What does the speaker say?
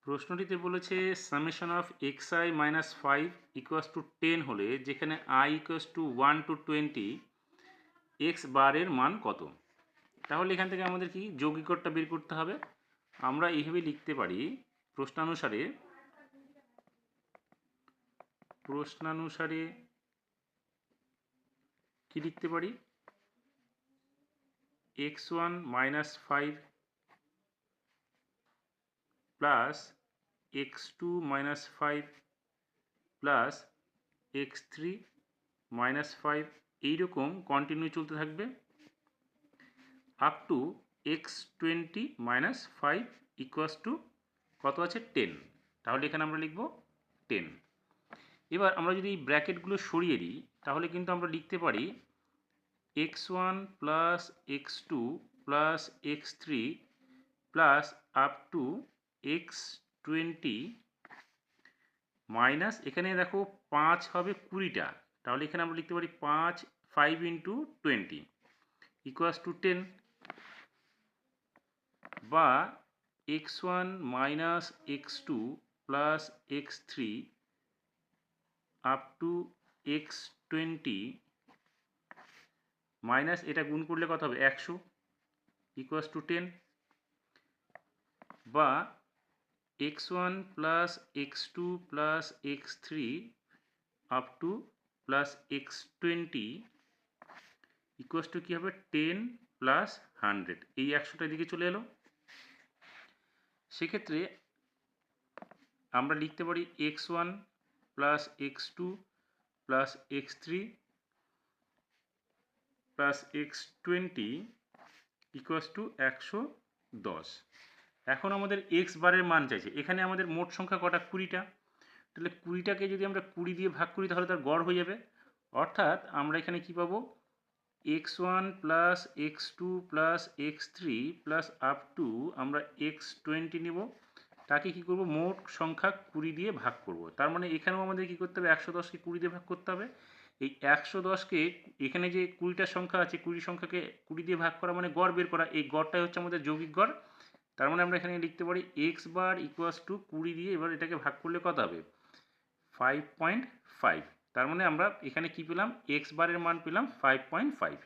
প্রশ্নটিতে বলেছে summation of x I minus 5 equals to 10 হলে যেখানে I equals to 1 to 20 x বারের মান কত। তাহলে এখান থেকে আমাদের কি যৌগিকরটা বের করতে হবে। আমরা এইভাবে লিখতে পারি প্রশ্নানুসারে কি লিখতে পারি, x1 minus 5 plus x2 minus 5 plus x3 minus 5 এইরকম কন্টিনিউ চলতে থাকবে up to x20 minus 5 equals to কত আছে 10। তাহলে এখানে আমরা লিখব 10। এবার আমরা যদি এই ব্র্যাকেটগুলো সরিয়ে দিই তাহলে কিন্তু আমরা লিখতে পারি x1 plus x2 plus x3 plus up to x20 minus এখানে দেখো 5 হবে 20টা, তাহলে এখানে আমরা লিখতে পারি 5 ইন্টু 20 ইকুয়াস টু 10, বা x1 minus x2 plus x3 up two x20 minus এটা গুণ করলে কত হবে 100 ইকুয়াস টু 10, বা x1 plus x2 plus x3 up to plus x20 equals to কী হবে 10 প্লাস 100, এই 100টার দিকে চলে এলো। সেক্ষেত্রে আমরা লিখতে পারি x1 plus x2 plus x3 plus x20 equals two 110। এখন আমাদের x বারের মান চাইছে, এখানে আমাদের মোট সংখ্যা কটা 20টা, তাহলে 20টাকে যদি আমরা 20 দিয়ে ভাগ করি তাহলে তার গড় হয়ে যাবে। অর্থাৎ আমরা এখানে কি পাবো, x1 plus x2 plus x3 plus up to আমরা x20 নেব, তাকে কি করব মোট সংখ্যা 20 দিয়ে ভাগ করব। তার মানে এখানেও আমাদের কি করতে হবে 110কে 20 দিয়ে ভাগ করতে হবে। এই 110কে এখানে যে 20টা সংখ্যা আছে 20 সংখ্যাকে 20 দিয়ে ভাগ করা মানে গড় বের করা, এই গড়টাই হচ্ছে আমাদের যৌগিক গড়। তার মানে আমরা এখানে লিখতে পারি x বার ইকুয়াস টু 20 দিয়ে এবার এটাকে ভাগ করলে কত হবে 5.5। তার মানে আমরা এখানে কি পেলাম, x বারের মান পেলাম 5.5।